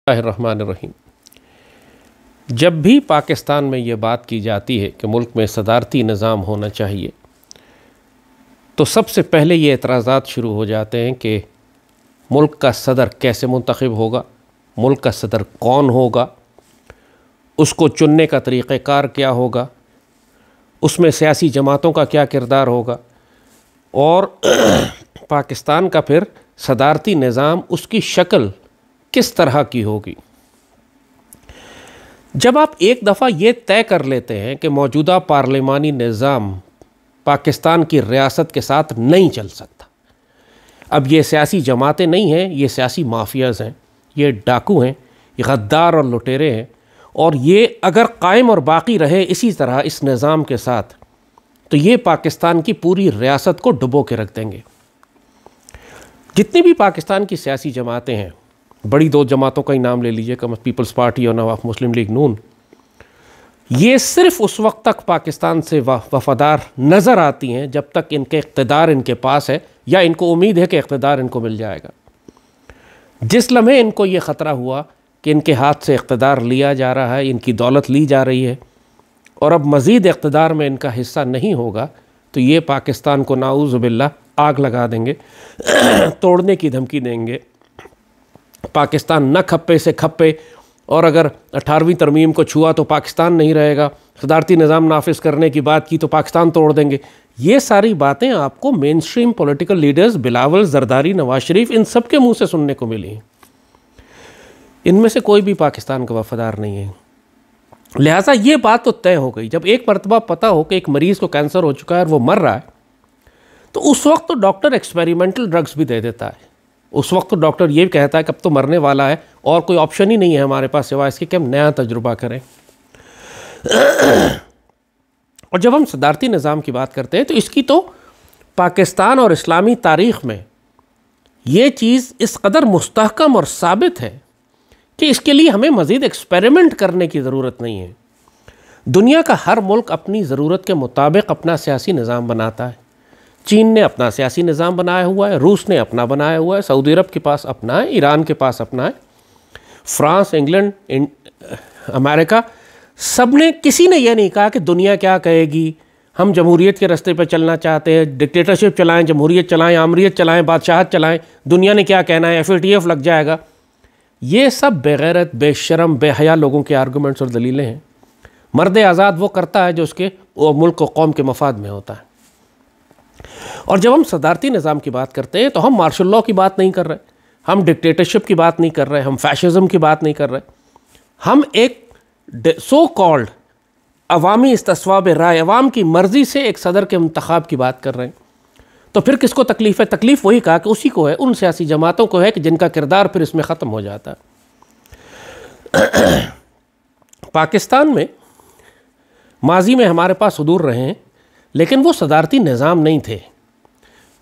बिस्मिल्लाहिर्रहमानिर्रहीम। जब भी पाकिस्तान में ये बात की जाती है कि मुल्क में सदारती निज़ाम होना चाहिए, तो सबसे पहले ये एतराज़ात शुरू हो जाते हैं कि मुल्क का सदर कैसे मुंतखब होगा, मुल्क का सदर कौन होगा, उसको चुनने का तरीक़ाकार क्या होगा, उसमें सियासी जमातों का क्या किरदार होगा और पाकिस्तान का फिर सदारती निज़ाम उसकी शक्ल किस तरह की होगी। जब आप एक दफ़ा ये तय कर लेते हैं कि मौजूदा पार्लिमानी निज़ाम पाकिस्तान की रियासत के साथ नहीं चल सकता, अब ये सियासी जमातें नहीं हैं, ये सियासी माफियाज़ हैं, ये डाकू हैं, ये गद्दार और लुटेरे हैं, और ये अगर कायम और बाकी रहे इसी तरह इस निज़ाम के साथ, तो ये पाकिस्तान की पूरी रियासत को डुबो के रख देंगे। जितनी भी पाकिस्तान की सियासी जमातें हैं, बड़ी दो जमातों का ही नाम ले लीजिए, पीपल्स पार्टी और नवाब मुस्लिम लीग नून, ये सिर्फ उस वक्त तक पाकिस्तान से वफादार नज़र आती हैं जब तक इनके इक़्तिदार इनके पास है या इनको उम्मीद है कि इक़्तिदार इनको मिल जाएगा। जिस लम्हे इनको ये ख़तरा हुआ कि इनके हाथ से इक़्तिदार लिया जा रहा है, इनकी दौलत ली जा रही है और अब मज़ीद इक़्तिदार में इनका हिस्सा नहीं होगा, तो ये पाकिस्तान को नाऊज़ बिल्लाह आग लगा देंगे, तोड़ने की धमकी देंगे। पाकिस्तान न खप्पे से खप्पे, और अगर 18वीं तरमीम को छुआ तो पाकिस्तान नहीं रहेगा, सदारती निज़ाम नाफिज करने की बात की तो पाकिस्तान तोड़ देंगे। ये सारी बातें आपको mainstream political leaders Bilawal, Zardari, Nawaz Sharif, इन सब के मुँह से सुनने को मिली। इनमें से कोई भी पाकिस्तान का वफादार नहीं है। लिहाजा ये बात तो तय हो गई, जब एक मरतबा पता हो कि एक मरीज़ को कैंसर हो चुका है और वो मर रहा है, तो उस वक्त तो डॉक्टर एक्सपेरिमेंटल ड्रग्स भी दे देता है। उस वक्त तो डॉक्टर ये कहता है कि अब तो मरने वाला है और कोई ऑप्शन ही नहीं है हमारे पास सिवाय इसके कि हम नया तजुर्बा करें। और जब हम सदारती निज़ाम की बात करते हैं तो इसकी तो पाकिस्तान और इस्लामी तारीख़ में ये चीज़ इस कदर मुस्तहकम और साबित है कि इसके लिए हमें मज़ीद एक्सपेरिमेंट करने की ज़रूरत नहीं है। दुनिया का हर मुल्क अपनी ज़रूरत के मुताबिक अपना सियासी निज़ाम बनाता है। चीन ने अपना सियासी निज़ाम बनाया हुआ है, रूस ने अपना बनाया हुआ है, सऊदी अरब के पास अपना है, ईरान के पास अपना है, फ्रांस, इंग्लैंड, अमेरिका, सब ने, किसी ने यह नहीं कहा कि दुनिया क्या कहेगी, हम जमहूरियत के रास्ते पर चलना चाहते हैं, डिक्टेटरशिप चलाएं, जमहूरियत चलाएं, आमरीत चलाएं, बादशाहत चलाएं, दुनिया ने क्या कहना है, FATF लग जाएगा। ये सब बेगैरत, बेशरम, बेहया लोगों के आर्गूमेंट्स और दलीलें हैं। मर्द आज़ाद वो करता है जो उसके मुल्क और कौम के मफाद में होता है। और जब हम सदारती निज़ाम की बात करते हैं तो हम मार्शल लॉ की बात नहीं कर रहे, हम डिक्टेटरशिप की बात नहीं कर रहे, हम फैशिज़म की बात नहीं कर रहे, हम एक सो कॉल्ड अवामी इस्तिस्वाब राय, अवाम की मर्ज़ी से एक सदर के इंतखाब की बात कर रहे हैं। तो फिर किसको तकलीफ़ है? तकलीफ़ वही कहा कि उसी को है, उन सियासी जमातों को है कि जिनका किरदार फिर इसमें ख़त्म हो जाता है। पाकिस्तान में माजी में हमारे पास हुदूर रहे हैं, लेकिन वो सदारती निज़ाम नहीं थे।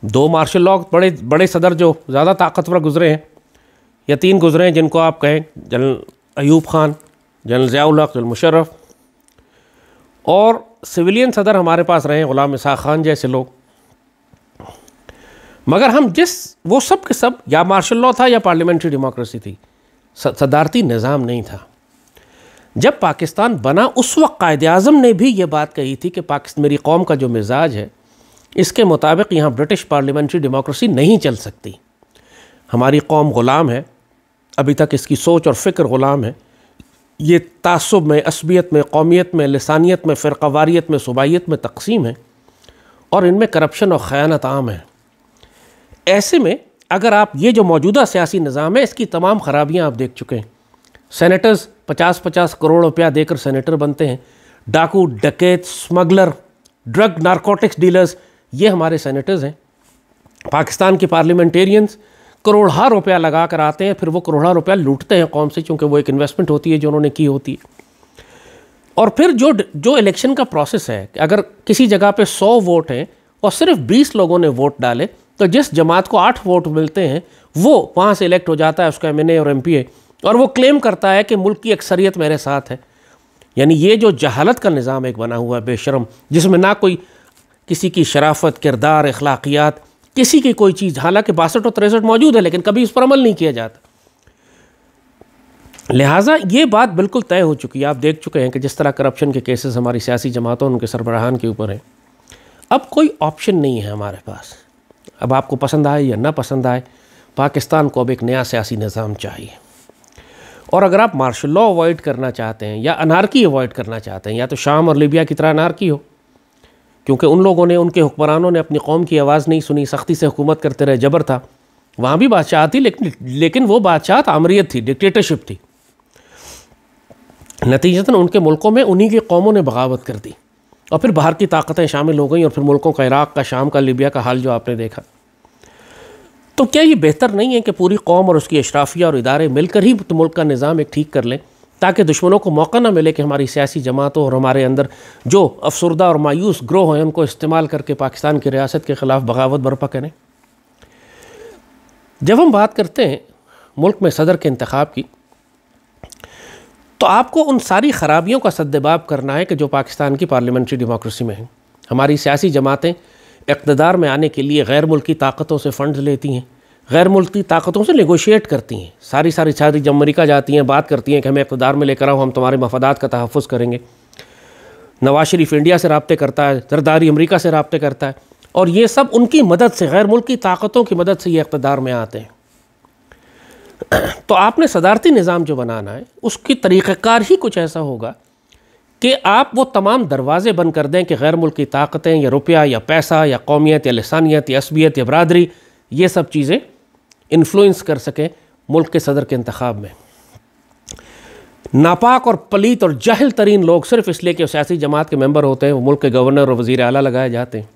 दो मार्शल लॉ बड़े बड़े सदर जो ज़्यादा ताकतवर गुज़रे हैं, या तीन गुज़रे हैं, जिनको आप कहें जनरल अयूब ख़ान, जनरल ज़ियाउल हक़, जनरल मुशर्रफ, और सिविलियन सदर हमारे पास रहे ग़ुलाम इसहाक़ ख़ान जैसे लोग। मगर हम वो सब के सब या मार्शल लॉ था या पार्लियामेंट्री डेमोक्रेसी थी, सदारती निज़ाम नहीं था। जब पाकिस्तान बना उस वक्त कायद-ए-आज़म ने भी ये बात कही थी कि पाकिस्तान, मेरी कौम का जो मिजाज है इसके मुताबिक यहाँ ब्रिटिश पार्लियामेंट्री डेमोक्रेसी नहीं चल सकती। हमारी कौम ग़ुलाम है, अभी तक इसकी सोच और फ़िक्र ग़ुलाम है। ये तासुब में, असबियत में, कौमियत में, लिसानियत में, फ़िरक़ावारियत में, सूबाइयत में तक़सीम है, और इनमें करप्शन और ख़यानत आम है। ऐसे में अगर आप ये जो मौजूदा सियासी निज़ाम है इसकी तमाम ख़राबियाँ आप देख चुके हैं। सेनेटर्स 50-50 करोड़ रुपया देकर सेनेटर बनते हैं। डाकू, डकैत, स्मगलर, ड्रग नारकोटिक्स डीलर्स, ये हमारे सेनेटर्स हैं। पाकिस्तान के पार्लियामेंटेरियंस करोड़ों रुपया लगा कर आते हैं, फिर वो करोड़ों रुपया लूटते हैं कौम से, चूँकि वो एक इन्वेस्टमेंट होती है जो उन्होंने की होती है। और फिर जो इलेक्शन का प्रोसेस है कि अगर किसी जगह पे 100 वोट हैं और सिर्फ 20 लोगों ने वोट डाले, तो जिस जमात को 8 वोट मिलते हैं वो वहाँ से इलेक्ट हो जाता है, उसका MNA और MPA, और वो क्लेम करता है कि मुल्क की अक्सरियत मेरे साथ है। यानी ये जो जहालत का निज़ाम एक बना हुआ है बेशरम, जिसमें ना कोई किसी की शराफत, किरदार, अखलाकियात, किसी की कोई चीज़, हालांकि 62 और 63 मौजूद है लेकिन कभी इस पर अमल नहीं किया जाता। लिहाजा ये बात बिल्कुल तय हो चुकी है। आप देख चुके हैं कि जिस तरह करप्शन के केसेस हमारी सियासी जमातों उनके सरबराहान के ऊपर हैं, अब कोई ऑप्शन नहीं है हमारे पास। अब आपको पसंद आए या ना पसंद आए, पाकिस्तान को अब एक नया सियासी निज़ाम चाहिए। और अगर आप मार्शल लॉ अवॉइड करना चाहते हैं या अनारकी अवॉइड करना चाहते हैं, या तो शाम और लीबिया की तरह अनारकी हो, क्योंकि उन लोगों ने, उनके हुक्मरानों ने अपनी कौम की आवाज़ नहीं सुनी, सख्ती से हुकूमत करते रहे, जबर था, वहाँ भी बादशाह थी, लेकिन वो बादशाह आमरीत थी, डिक्टेटरशिप थी। नतीजतन उनके मुल्कों में उन्हीं की कौमों ने बगावत कर दी और फिर बाहर की ताकतें शामिल हो गई, और फिर मुल्कों का, इराक़ का, शाम का, लीबिया का हाल जो आपने देखा। तो क्या ये बेहतर नहीं है कि पूरी कौम और उसकी अशराफिया और इदारे मिलकर ही तो मुल्क का निज़ाम एक ठीक कर लें, ताकि दुश्मनों को मौका ना मिले कि हमारी सियासी जमातों और हमारे अंदर जो अफसरदा और मायूस ग्रोह हैं उनको इस्तेमाल करके पाकिस्तान की रियासत के ख़िलाफ़ बगावत बर्पा करें। जब हम बात करते हैं मुल्क में सदर के इंतखाब की, तो आपको उन सारी ख़राबियों का सद्देबाब करना है कि जो पाकिस्तान की पार्लियामेंट्री डेमोक्रेसी में है। हमारी सियासी जमातें इक़्तिदार में आने के लिए गैर मुल्की ताकतों से फ़ंड लेती हैं, गैर मुल्की ताकतों से नेगोशिएट करती हैं, सारी जब अमरीका जाती हैं, बात करती हैं कि हमें इक़्तिदार में लेकर आओ, हम तुम्हारे मफादात का तहफ़्फ़ुज़ करेंगे। नवाज शरीफ इंडिया से रब्ते करता है, जरदारी अमरीका से रब्ते करता है, और ये सब उनकी मदद से, गैर मुल्की ताकतों की मदद से ये इक़्तिदार में आते हैं। तो आपने सदारती निज़ाम जो बनाना है, उसकी तरीक़ाकार ही कुछ ऐसा होगा कि आप वो तमाम दरवाज़े बंद कर दें कि गैर मुल्की ताकतें या रुपया या पैसा या कौमियत या लिसानियत या असबियत या बरादरी, ये सब चीज़ें इन्फ्लुएंस कर सकें मुल्क के सदर के इंतखाब में। नापाक और पलीत और जाहिल तरीन लोग सिर्फ इसलिए कि सियासी जमात के मेंबर होते हैं, वो मुल्क के गवर्नर और वज़ीर आला लगाए जाते हैं,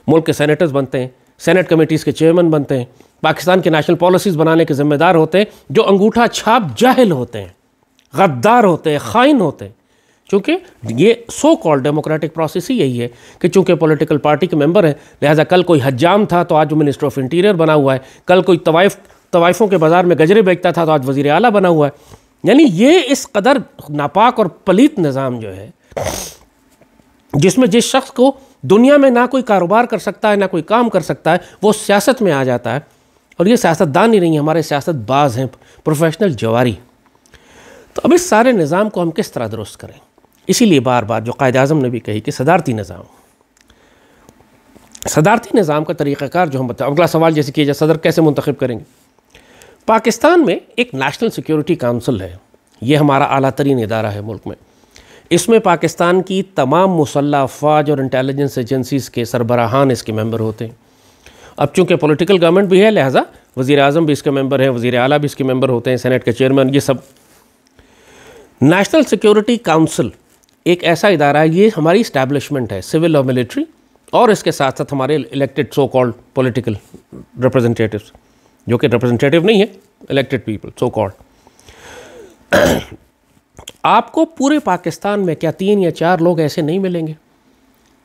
मुल्क के सेनेटर्स बनते हैं, सेनेट कमेटीज़ के चेयरमैन बनते हैं, पाकिस्तान की नेशनल पॉलिसीज़ बनाने के ज़िम्मेदार होते हैं, जो अंगूठा छाप जाहिल होते हैं, गद्दार होते हैं, ख़ाइन होते हैं। चूँकि ये सो कॉल्ड डेमोक्रेटिक प्रोसेस ही यही है कि चूँकि पॉलिटिकल पार्टी के मेंबर हैं, लिहाजा कल कोई हज्जाम था तो आज वो मिनिस्टर ऑफ इंटीरियर बना हुआ है, कल कोई तवाइफ़ों के बाज़ार में गजरे बेचता था तो आज वज़ीर आला बना हुआ है। यानी ये इस कदर नापाक और पलीत निज़ाम जो है, जिसमें जिस शख्स को दुनिया में ना कोई कारोबार कर सकता है, ना कोई काम कर सकता है, वो सियासत में आ जाता है। और ये सियासतदान ही नहीं है, हमारे सियासतबाज हैं, प्रोफेशनल जवारी। तो अब इस सारे निज़ाम को हम किस तरह दुरुस्त करें? इसीलिए बार बार जो कायद-ए-आज़म ने भी कही कि सदारती निज़ाम का तरीक़ाकार जो हम बताएं। अगला सवाल जैसे किया जाए, सदर कैसे मुंतखब करेंगे? पाकिस्तान में एक नेशनल सिक्योरिटी काउंसिल है, ये हमारा आला तरीन इदारा है मुल्क में। इसमें पाकिस्तान की तमाम मुसल्लह अफ़वाज और इंटेलिजेंस एजेंसीज़ के सरबराहान इसके मेंबर होते हैं। अब चूँकि पॉलिटिकल गवर्नमेंट भी है, लिहाजा वज़ीर आज़म भी इसके मेंबर है, वज़ीर आला भी इसके मेंबर होते हैं, सेनेट के चेयरमैन, ये सब। नेशनल सिक्योरिटी काउंसिल एक ऐसा इदारा है, ये हमारी इस्टेब्लिशमेंट है, सिविल और मिलिट्री, और इसके साथ साथ हमारे elected so called political representatives, जो कि रिप्रेजेंटेटिव नहीं है, इलेक्टेड पीपल सो कॉल्ड। आपको पूरे पाकिस्तान में क्या 3 या 4 लोग ऐसे नहीं मिलेंगे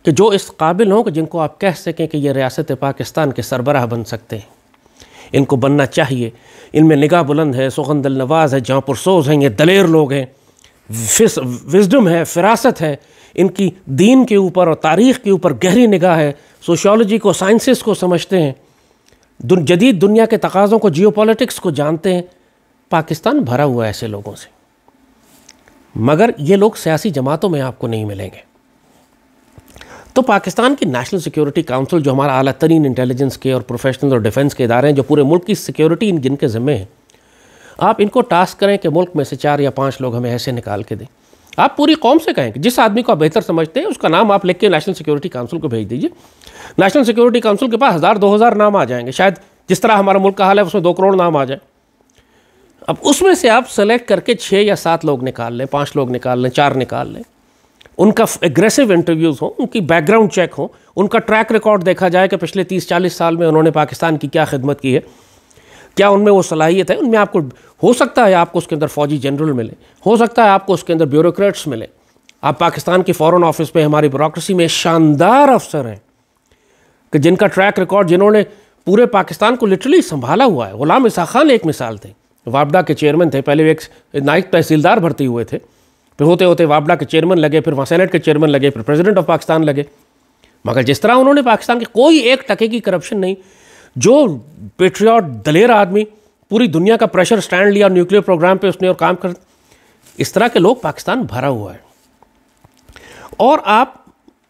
कि जो इस काबिल हों कि जिनको आप कह सकें कि ये रियासत पाकिस्तान के सरबराह बन सकते हैं? इनको बनना चाहिए। इनमें निगाह बुलंद है, सुगन दिल नवाज है, जहाँ पुरसोज हैं, ये दलेर लोग हैं, विजडम है, फिरासत है, इनकी दीन के ऊपर और तारीख़ के ऊपर गहरी निगाह है, सोशियोलॉजी को, साइंसेस को समझते हैं, जदीद दुनिया के तकाज़ों को, जियोपॉलिटिक्स को जानते हैं। पाकिस्तान भरा हुआ है ऐसे लोगों से, मगर ये लोग सियासी जमातों में आपको नहीं मिलेंगे। तो पाकिस्तान की नेशनल सिक्योरिटी काउंसिल, जो हमारा आला तरीन इंटेलिजेंस के और प्रोफेशनल और डिफेंस के इदारे हैं, जो पूरे मुल्क की सिक्योरिटी जिनके ज़िम्मे हैं, आप इनको टास्क करें कि मुल्क में से 4 या 5 लोग हमें ऐसे निकाल के दें। आप पूरी कौम से कहें कि जिस आदमी को आप बेहतर समझते हैं उसका नाम आप लिख के नेशनल सिक्योरिटी काउंसिल को भेज दीजिए। नेशनल सिक्योरिटी काउंसिल के पास 1000-2000 नाम आ जाएंगे, शायद जिस तरह हमारा मुल्क का हाल है उसमें 2 करोड़ नाम आ जाए। अब उसमें से आप सेलेक्ट करके 6 या 7 लोग निकाल लें, 5 लोग निकाल लें, 4 निकाल लें, उनका एग्रेसिव इंटरव्यूज़ हो, उनकी बैकग्राउंड चेक हो, उनका ट्रैक रिकॉर्ड देखा जाए कि पिछले 30-40 साल में उन्होंने पाकिस्तान की क्या खिदमत की है, क्या उनमें वो सलाहियत है। उनमें आपको हो सकता है आपको उसके अंदर फ़ौजी जनरल मिले, हो सकता है आपको उसके अंदर ब्यूरोक्रेट्स मिले। आप पाकिस्तान के फ़ॉरेन ऑफिस में, हमारी ब्यूरोक्रेसी में शानदार अफसर हैं कि जिनका ट्रैक रिकॉर्ड, जिन्होंने पूरे पाकिस्तान को लिटरली संभाला हुआ है। गुलाम इसा खान एक मिसाल थे, वापडा के चेयरमैन थे, पहले एक नायब तहसीलदार भर्ती हुए थे, फिर होते होते वापडा के चेयरमैन लगे, फिर वहाँ सेनेट के चेयरमैन लगे, फिर प्रेसिडेंट ऑफ पाकिस्तान लगे। मगर जिस तरह उन्होंने पाकिस्तान के कोई 1 टके की करप्शन नहीं, जो पेट्रियट दलेर आदमी पूरी दुनिया का प्रेशर स्टैंड लिया न्यूक्लियर प्रोग्राम पे उसने और काम कर, इस तरह के लोग पाकिस्तान भरा हुआ है। और आप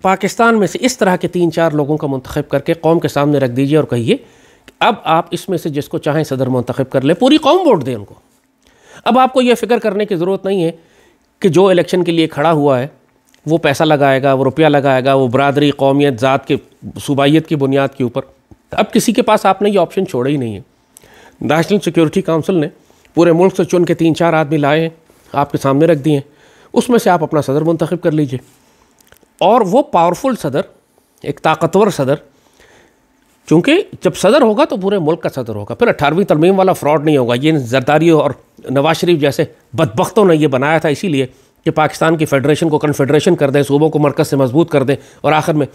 पाकिस्तान में से इस तरह के 3-4 लोगों का मुंतखब करके कौम के सामने रख दीजिए और कहिए कि अब आप इसमें से जिसको चाहें सदर मुंतखब कर ले, पूरी कौम वोट दे उनको। अब आपको यह फ़िक्र करने की ज़रूरत नहीं है कि जो इलेक्शन के लिए खड़ा हुआ है वो पैसा लगाएगा, वो रुपया लगाएगा, वो बरादरी, कौमियत, ज़ात के, सूबाइयत की बुनियाद के ऊपर। अब किसी के पास आपने ये ऑप्शन छोड़ा ही नहीं है। नेशनल सिक्योरिटी काउंसिल ने पूरे मुल्क से चुन के 3-4 आदमी लाए हैं, आपके सामने रख दिए हैं, उसमें से आप अपना सदर मुंतखब कर लीजिए। और वो पावरफुल सदर, एक ताकतवर सदर, चूँकि जब सदर होगा तो पूरे मुल्क का सदर होगा, फिर 18वीं तरमीम वाला फ्रॉड नहीं होगा। ये जरदारी और नवाज शरीफ जैसे बदबख्तों ने ये बनाया था इसीलिए कि पाकिस्तान की फेडरेशन को कन्फेडरेशन कर दें, सूबों को मरकज़ से मजबूत कर दें और आखिर में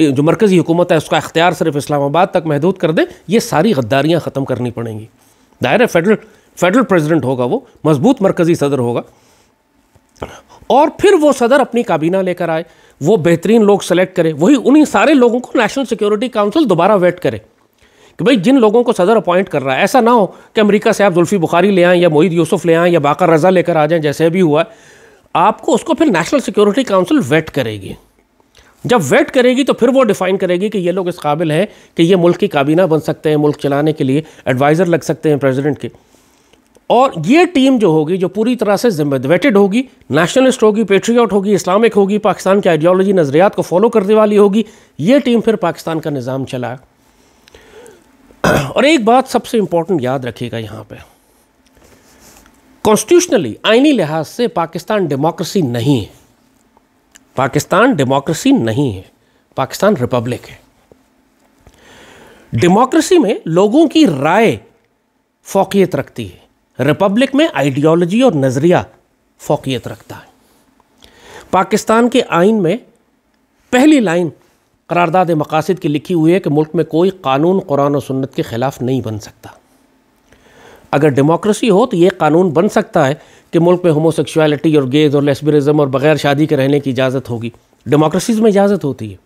जो मरकज़ी हुकूमत है उसका इख्तियार सिर्फ इस्लामाबाद तक महदूद कर दें। ये सारी गद्दारियाँ ख़त्म करनी पड़ेंगी। दायरे फेडरल प्रेसिडेंट होगा, वो मजबूत मरकज़ी सदर होगा, और फिर वो सदर अपनी काबीना लेकर आए, वो बेहतरीन लोग सेलेक्ट करे, वही उन्हीं सारे लोगों को नेशनल सिक्योरिटी काउंसिल दोबारा वेट करे कि भाई जिन लोगों को सदर अपॉइंट कर रहा है, ऐसा ना हो कि अमेरिका से आप जुल्फी बुखारी ले आएँ या मोहित यूसुफ ले आएँ या बाकर रज़ा लेकर आ जाएँ, जैसे भी हुआ। आपको उसको फिर नेशनल सिक्योरिटी काउंसिल वेट करेगी। जब वेट करेगी तो फिर वो डिफ़ाइन करेगी कि ये लोग इस काबिल हैं कि ये मुल्क की काबीना बन सकते हैं, मुल्क चलाने के लिए एडवाइज़र लग सकते हैं प्रेसिडेंट के। और ये टीम जो होगी, जो पूरी तरह से वेटेड होगी, नेशनलिस्ट होगी, पेट्रियट होगी, इस्लामिक होगी, पाकिस्तान की आइडियोलॉजी, नज़रियात को फॉलो करने वाली होगी, ये टीम फिर पाकिस्तान का निज़ाम चलाए। और एक बात सबसे इंपॉर्टेंट याद रखिएगा यहाँ पे, कॉन्स्टिट्यूशनली, आईनी लिहाज से पाकिस्तान डेमोक्रेसी नहीं है। पाकिस्तान डेमोक्रेसी नहीं है, पाकिस्तान रिपब्लिक है। डेमोक्रेसी में लोगों की राय फौकियत रखती है, रिपब्लिक में आइडियोलॉजी और नज़रिया फौकियत रखता है। पाकिस्तान के आइन में पहली लाइन करारदाद मकासद की लिखी हुई है कि मुल्क में कोई कानून कुरान और सुन्नत के ख़िलाफ़ नहीं बन सकता। अगर डेमोक्रेसी हो तो ये कानून बन सकता है कि मुल्क में होमोसेक्सुअलिटी और गेज और लेस्बियनिज्म और बग़ैर शादी के रहने की इजाज़त होगी, डेमोक्रेसीज़ में इजाज़त होती है।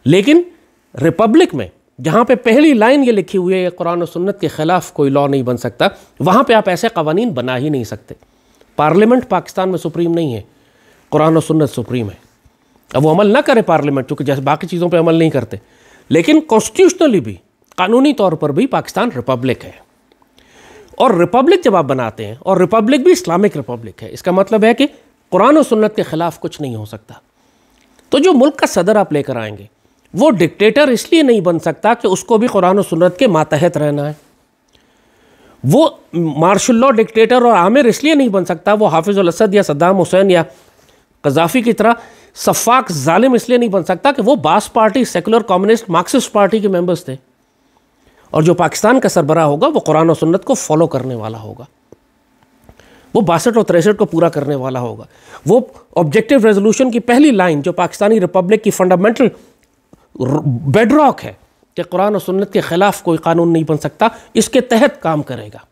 लेकिन रिपब्लिक में, जहाँ पे पहली लाइन ये लिखी हुई है कुरान और सुन्नत के ख़िलाफ़ कोई लॉ नहीं बन सकता, वहाँ पे आप ऐसे कवानीन बना ही नहीं सकते। पार्लियामेंट पाकिस्तान में सुप्रीम नहीं है, कुरान और सुन्नत सुप्रीम है। अब वो अमल ना करे पार्लियामेंट, क्योंकि जैसे बाकी चीज़ों पे अमल नहीं करते, लेकिन कॉन्स्टिट्यूशनली भी, कानूनी तौर पर भी पाकिस्तान रिपब्लिक है। और रिपब्लिक जब आप बनाते हैं, और रिपब्लिक भी इस्लामिक रिपब्लिक है, इसका मतलब है कि कुरान और सुन्नत के ख़िलाफ़ कुछ नहीं हो सकता। तो जो मुल्क का सदर आप लेकर आएंगे, वो डिक्टेटर इसलिए नहीं बन सकता कि उसको भी कुरान और सुन्नत के मातहत रहना है। वो मार्शल लॉ डिक्टेटर और आमिर इसलिए नहीं बन सकता, वो हाफिज़ुल असद या सद्दाम हुसैन या कज़ाफ़ी की तरह सफ़ाक जालिम इसलिए नहीं बन सकता कि वो बास party, secular communist, Marxist party के मेंबर्स थे। और जो पाकिस्तान का सरबराह होगा वो कुरान और सुन्नत को फॉलो करने वाला होगा, वो 62 और 63 को पूरा करने वाला होगा। वो ऑब्जेक्टिव रेजोल्यूशन की पहली लाइन जो पाकिस्तानी रिपब्लिक की फंडामेंटल बेडरॉक है कि कुरान और सुन्नत के ख़िलाफ़ कोई कानून नहीं बन सकता, इसके तहत काम करेगा।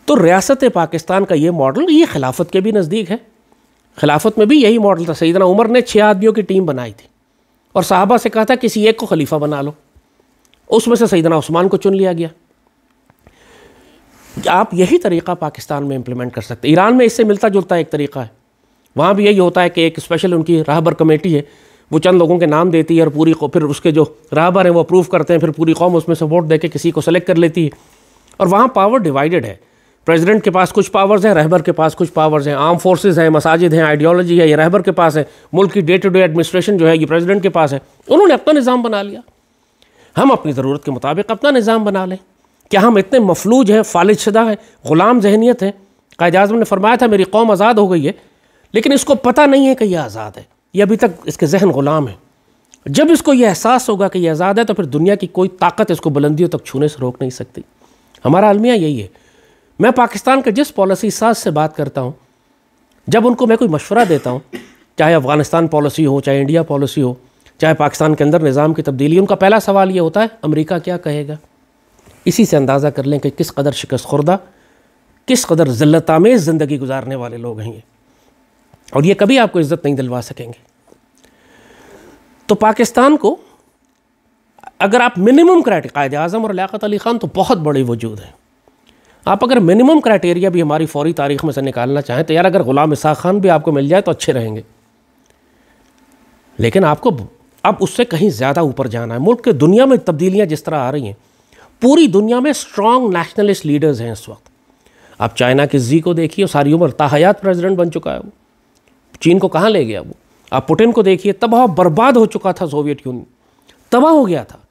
तो रियासत पाकिस्तान का ये मॉडल, ये खिलाफत के भी नज़दीक है। खिलाफत में भी यही मॉडल था। सैयदना उमर ने 6 आदमियों की टीम बनाई थी और साहबा से कहा था किसी एक को खलीफा बना लो, उसमें से सैयदना उस्मान को चुन लिया गया। आप यही तरीक़ा पाकिस्तान में इम्प्लीमेंट कर सकते हैं। ईरान में इससे मिलता जुलता एक तरीक़ा है, वहाँ भी यही होता है कि एक स्पेशल उनकी राहबर कमेटी है, वो चंद लोगों के नाम देती है और पूरी फिर उसके जो राहबर हैं वो अप्रूव करते हैं, फिर पूरी कौम उसमें से वोट दे के किसी को सेलेक्ट कर लेती है। और वहाँ पावर डिवाइडेड है, प्रेसिडेंट के पास कुछ पावर्स हैं, रहबर के पास कुछ पावर्स हैं, आर्म फोर्सेस हैं, मसाजिद हैं, आइडियोलॉजी है, ये रहबर के पास है, मुल्क की डे टू डे एडमिनिस्ट्रेशन जो है ये प्रेसिडेंट के पास है। उन्होंने अपना निज़ाम बना लिया, हम अपनी ज़रूरत के मुताबिक अपना निज़ाम बना लें। क्या हम इतने मफलूज हैं, फालिज शुदा हैं, ग़ुलाम जहनीत है? कायद आज़म ने फरमाया था मेरी कौम आज़ाद हो गई है, लेकिन इसको पता नहीं है कि यह आज़ाद है, ये अभी तक इसके जहन ग़ुलाम है। जब इसको यह एहसास होगा कि यह आज़ाद है तो फिर दुनिया की कोई ताकत इसको बुलंदियों तक छूने से रोक नहीं सकती। हमारा अलमिया यही है। मैं पाकिस्तान के जिस पॉलिसी साज से बात करता हूँ, जब उनको मैं कोई मशवरा देता हूँ, चाहे अफ़गानिस्तान पॉलिसी हो, चाहे इंडिया पॉलिसी हो, चाहे पाकिस्तान के अंदर निज़ाम की तब्दीली, उनका पहला सवाल ये होता है अमेरिका क्या कहेगा। इसी से अंदाज़ा कर लें कि किस कदर शिकस्त खुर्दा, किस कदर ज़िल्लत-आमेज़ ज़िंदगी गुजारने वाले लोग हैं ये, और ये कभी आपको इज़्ज़त नहीं दिलवा सकेंगे। तो पाकिस्तान को अगर आप मिनिमम क्राइटेरिया, कायद आज़म और लियाकत अली ख़ान तो बहुत बड़े वजूद हैं, आप अगर मिनिमम क्राइटेरिया भी हमारी फौरी तारीख में से निकालना चाहें तो यार अगर ग़ुलाम इसाक़ खान भी आपको मिल जाए तो अच्छे रहेंगे। लेकिन आपको अब उससे कहीं ज़्यादा ऊपर जाना है। मुल्क के दुनिया में तब्दीलियाँ जिस तरह आ रही हैं, पूरी दुनिया में स्ट्रॉन्ग नेशनलिस्ट लीडर्स हैं इस वक्त। आप चाइना के जी को देखिए, सारी उम्र ताहयात प्रेसिडेंट बन चुका है वो, चीन को कहाँ ले गया वो। आप पुतिन को देखिए, तबाह बर्बाद हो चुका था, सोवियत यूनियन तबाह हो गया था।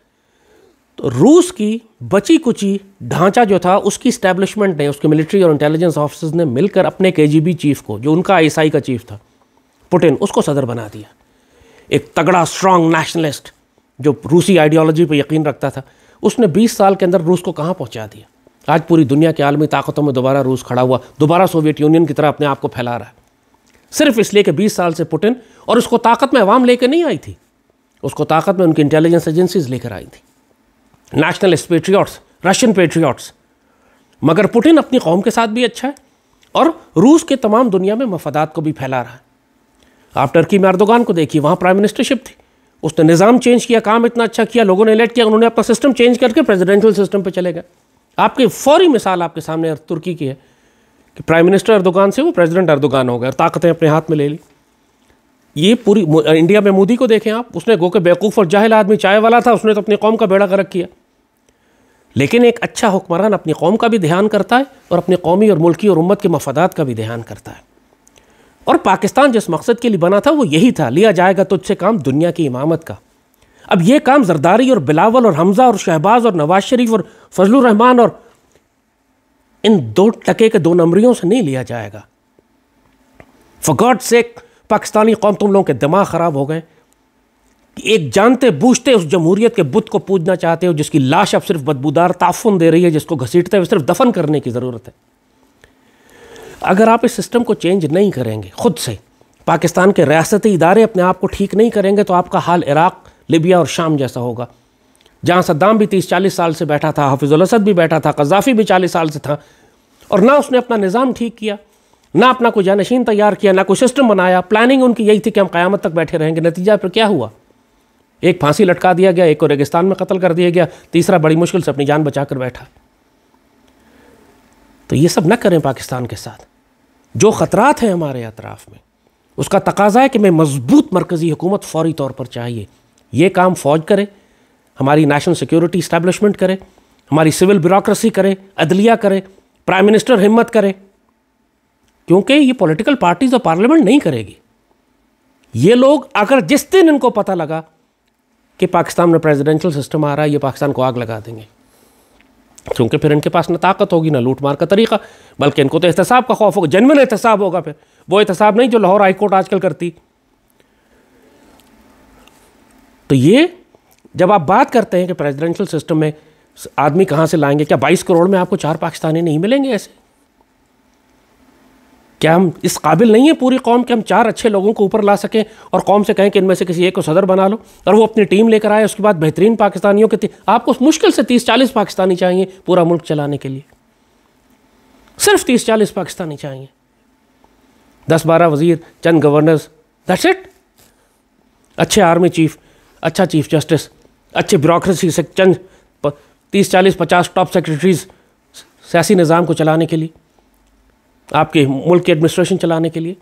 तो रूस की बची कुची ढांचा जो था उसकी स्टैब्लिशमेंट ने, उसके मिलिट्री और इंटेलिजेंस ऑफिसर्स ने मिलकर अपने KGB चीफ को, जो उनका ISI का चीफ था पुतिन, उसको सदर बना दिया। एक तगड़ा स्ट्रॉन्ग नेशनलिस्ट जो रूसी आइडियोलॉजी पर यकीन रखता था, उसने 20 साल के अंदर रूस को कहाँ पहुँचा दिया। आज पूरी दुनिया के आलमी ताकतों में दोबारा रूस खड़ा हुआ, दोबारा सोवियत यूनियन की तरह अपने आप को फैला रहा है, सिर्फ इसलिए कि 20 साल से पुतिन, और उसको ताकत में अवाम लेकर नहीं आई थी, उसको ताकत में उनकी इंटेलिजेंस एजेंसीज लेकर आई थी, नेशनलिस्ट पेट्रियट्स, रशियन पेट्रियट्स। मगर पुतिन अपनी कौम के साथ भी अच्छा है और रूस के तमाम दुनिया में मफादात को भी फैला रहा है। आप टर्की में अर्दोगान को देखिए, वहाँ प्राइम मिनिस्टरशिप थी, उसने निज़ाम चेंज किया, काम इतना अच्छा किया, लोगों ने इलेक्ट किया, उन्होंने अपना सिस्टम चेंज करके प्रेसिडेंशियल सिस्टम पे चले गए। आपकी फौरी मिसाल आपके सामने तुर्की की है कि प्राइम मिनिस्टर अर्दोगान से वो प्रेसिडेंट अर्दोगान हो गए और ताकतें अपने हाथ में ले ली। ये पूरी इंडिया में मोदी को देखें आप, उसने गो के बेवकूफ़ और जाहिल आदमी चाय वाला था, उसने तो अपनी कौम का बेड़ा गर्क किया। लेकिन एक अच्छा हुक्मरान अपनी कौम का भी ध्यान करता है और अपनी कौमी और मुल्की और उम्मत के मफादात का भी ध्यान करता है। और पाकिस्तान जिस मकसद के लिए बना था वो यही था, लिया जाएगा तुझसे काम दुनिया की इमामत का। अब ये काम जरदारी और बिलावल और हमजा और शहबाज और नवाज शरीफ और फजलुर रहमान और इन 2 टके के 2 नंबरियों से नहीं लिया जाएगा। फॉर गॉड सेक, पाकिस्तानी कौम, तुम लोगों के दिमाग ख़राब हो गए कि एक जानते बूझते उस जमहूरियत के बुत को पूजना चाहते हो जिसकी लाश अब सिर्फ बदबूदार ताफुन दे रही है, जिसको घसीटते हुए सिर्फ दफन करने की ज़रूरत है। अगर आप इस सिस्टम को चेंज नहीं करेंगे खुद से, पाकिस्तान के रियासती इदारे अपने आप को ठीक नहीं करेंगे, तो आपका हाल इराक़, लिबिया और शाम जैसा होगा, जहाँ सद्दाम भी 30-40 साल से बैठा था, हाफिजुल असद भी बैठा था, कज़ाफ़ी भी 40 साल से था, और ना उसने अपना निज़ाम ठीक किया, ना अपना कोई जानशीन तैयार किया, ना कोई सिस्टम बनाया। प्लानिंग उनकी यही थी कि हम क़यामत तक बैठे रहेंगे। नतीजा पर क्या हुआ? एक फांसी लटका दिया गया, एक को रेगिस्तान में कत्ल कर दिया गया, तीसरा बड़ी मुश्किल से अपनी जान बचा कर बैठा। तो ये सब न करें पाकिस्तान के साथ। जो ख़तरात हैं हमारे अतराफ़ में, उसका तकाज़ा है कि मैं मजबूत मरकज़ी हुकूमत फ़ौरी तौर पर चाहिए। ये काम फ़ौज करे, हमारी नेशनल सिक्योरिटी इस्टेब्लिशमेंट करे, हमारी सिविल ब्यूरोक्रेसी करे, अदलिया करे, प्राइम मिनिस्टर हिम्मत करे, क्योंकि ये पॉलिटिकल पार्टीज और पार्लियामेंट नहीं करेगी। ये लोग अगर जिस दिन इनको पता लगा कि पाकिस्तान में प्रेसिडेंशियल सिस्टम आ रहा है, ये पाकिस्तान को आग लगा देंगे, क्योंकि फिर इनके पास ना ताकत होगी ना लूट मार का तरीका, बल्कि इनको तो एहतसाब का खौफ होगा, जेन्युइन एहतसाब होगा। फिर वो एहतसाब नहीं जो लाहौर हाई कोर्ट आजकल करती। तो ये जब आप बात करते हैं कि प्रेसिडेंशियल सिस्टम में आदमी कहाँ से लाएंगे, क्या 22 करोड़ में आपको 4 पाकिस्तानी नहीं मिलेंगे ऐसे? क्या हम इस काबिल नहीं है पूरी कौम कि हम 4 अच्छे लोगों को ऊपर ला सकें और कौम से कहें कि इनमें से किसी एक को सदर बना लो, और वो अपनी टीम लेकर आए, उसके बाद बेहतरीन पाकिस्तानियों के आपको मुश्किल से 30-40 पाकिस्तानी चाहिए पूरा मुल्क चलाने के लिए, सिर्फ 30-40 पाकिस्तानी चाहिए, 10-12 वजीर, चंद गवर्नर्स, दैट्स इट। अच्छे आर्मी चीफ, अच्छा चीफ जस्टिस, अच्छे ब्यूरोक्रेसी से चंद 30-40-50 टॉप सेक्रेटरीज सियासी निज़ाम को चलाने के लिए, आपके मुल्क की एडमिनिस्ट्रेशन चलाने के लिए।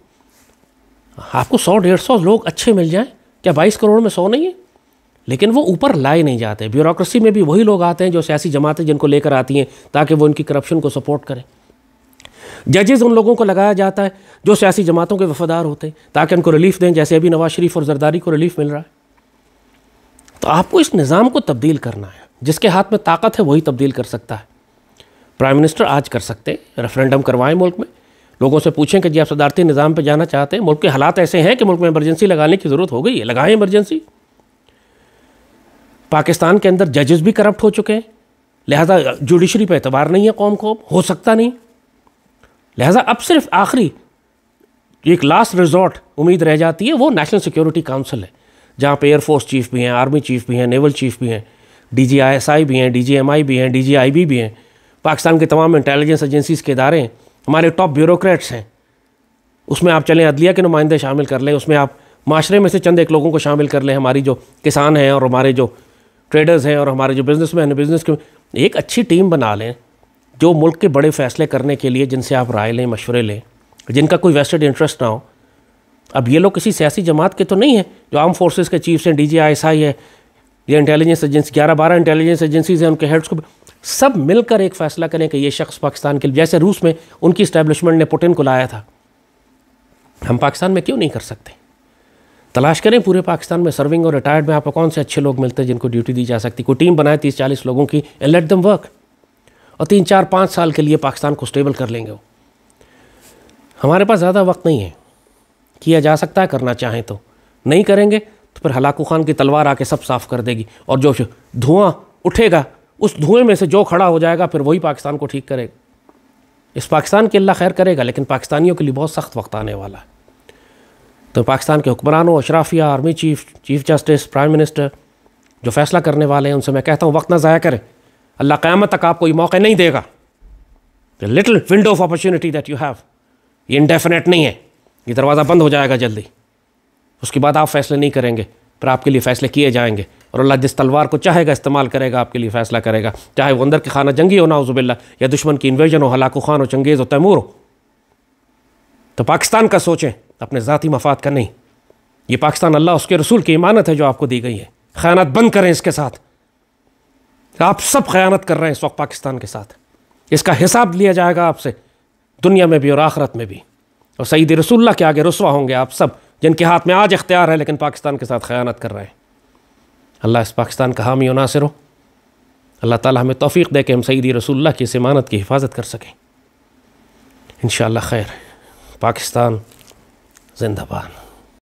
आपको 100-150 लोग अच्छे मिल जाएं, क्या 22 करोड़ में 100 नहीं है? लेकिन वो ऊपर लाए नहीं जाते। ब्यूरोक्रेसी में भी वही लोग आते हैं जो सियासी जमातें जिनको लेकर आती हैं ताकि वो इनकी करप्शन को सपोर्ट करें। जजेस उन लोगों को लगाया जाता है जो सियासी जमातों के वफादार होते हैं ताकि उनको रिलीफ दें, जैसे अभी नवाज शरीफ और जरदारी को रिलीफ मिल रहा है। तो आपको इस निज़ाम को तब्दील करना है, जिसके हाथ में ताकत है वही तब्दील कर सकता है। प्राइम मिनिस्टर आज कर सकते हैं, रेफरेंडम करवाएं मुल्क में, लोगों से पूछें कि जी आप सदारती निज़ाम पे जाना चाहते हैं, मुल्क के हालात ऐसे हैं कि मुल्क में इमरजेंसी लगाने की ज़रूरत हो गई है, लगाएं इमरजेंसी। पाकिस्तान के अंदर जजेस भी करप्ट हो चुके हैं, लिहाजा जुडिशरी पे एतबार नहीं है कौम को, हो सकता नहीं। लिहाजा अब सिर्फ आखिरी एक लास्ट रिजॉर्ट उम्मीद रह जाती है, वो नेशनल सिक्योरिटी काउंसिल है, जहाँ पे एयरफोर्स चीफ भी हैं, आर्मी चीफ भी हैं, नेवल चीफ भी हैं, DGISI भी हैं, DGMI भी हैं, DGIB भी हैं, पाकिस्तान के तमाम इंटेलिजेंस एजेंसीज़ के इदारे हैं, हमारे टॉप ब्यूरोक्रेट्स हैं। उसमें आप चलें अदलिया के नुमाइंदे शामिल कर लें, उसमें आप माशरे में से चंद एक लोगों को शामिल कर लें, हमारी जो किसान हैं और हमारे जो ट्रेडर्स हैं और हमारे जो बिजनेसमैन हैं, बिज़नेस के एक अच्छी टीम बना लें जो मुल्क के बड़े फ़ैसले करने के लिए जिनसे आप राय लें, मशवरे लें, जिनका कोई वेस्टेड इंटरेस्ट ना हो। अब ये लोग किसी सियासी जमात के तो नहीं है जो आर्म फोर्सेस के चीफ्स हैं, DGI है, ये इंटेलिजेंस एजेंसी 11-12 इंटेलिजेंस एजेंसीज हैं, उनके हेड्स को सब मिलकर एक फ़ैसला करें कि ये शख्स पाकिस्तान के लिए, जैसे रूस में उनकी इस्टेब्लिशमेंट ने पुतिन को लाया था, हम पाकिस्तान में क्यों नहीं कर सकते? तलाश करें पूरे पाकिस्तान में सर्विंग और रिटायर्ड में आपको कौन से अच्छे लोग मिलते हैं जिनको ड्यूटी दी जा सकती। कोई टीम बनाए 30-40 लोगों की एंड लेट देम वर्क, और 3-4-5 साल के लिए पाकिस्तान को स्टेबल कर लेंगे वो। हमारे पास ज़्यादा वक्त नहीं है, किया जा सकता है करना चाहें तो, नहीं करेंगे तो फिर हलाकू खान की तलवार आके सब साफ़ कर देगी, और जो धुआं उठेगा उस धुएं में से जो खड़ा हो जाएगा फिर वही पाकिस्तान को ठीक करेगा। इस पाकिस्तान की अल्लाह खैर करेगा, लेकिन पाकिस्तानियों के लिए बहुत सख्त वक्त आने वाला है। तो पाकिस्तान के हुक्मरानों, अशराफिया, army chief, chief justice, prime minister जो फ़ैसला करने वाले हैं, उनसे मैं कहता हूँ वक्त ना ज़ाया करें। अल्लाह क़यामत तक आपको ये मौका नहीं देगा। The little window of opportunity that you have, ये इंडेफिनेट नहीं है, ये दरवाज़ा बंद हो जाएगा जल्दी। उसके बाद आप फ़ैसले नहीं करेंगे, फिर आपके लिए फ़ैसले किए जाएंगे, और अल्लाह जिस तलवार को चाहेगा इस्तेमाल करेगा, आपके लिए फ़ैसला करेगा, चाहे वो अंदर के खाना जंगी हो, नाउज़ुबिल्लाह, या दुश्मन की इन्वेजन हो, हलाकू खान हो, चंगेज़ हो, तैमूर हो। तो पाकिस्तान का सोचें, अपने ज़ाती मफाद का नहीं। ये पाकिस्तान अल्लाह उसके रसूल की इमानत है जो आपको दी गई है। ख़यानत बंद करें इसके साथ। आप सब ख़यानत कर रहे हैं इस वक्त पाकिस्तान के साथ, इसका हिसाब लिया जाएगा आपसे दुनिया में भी और आखिरत में भी, और सईद रसूलुल्लाह के आगे रुसवा होंगे आप सब जिनके हाथ में आज इख्तियार है लेकिन पाकिस्तान के साथ ख़यानत कर रहे हैं। अल्लाह इस पाकिस्तान का हामी और नासिर हो। अल्लाह ताला हमें तौफीक दे कि हम सईद रसूलुल्लाह की इस इमानत की हिफाजत कर सकें। इंशाअल्लाह खैर। पाकिस्तान जिंदाबाद।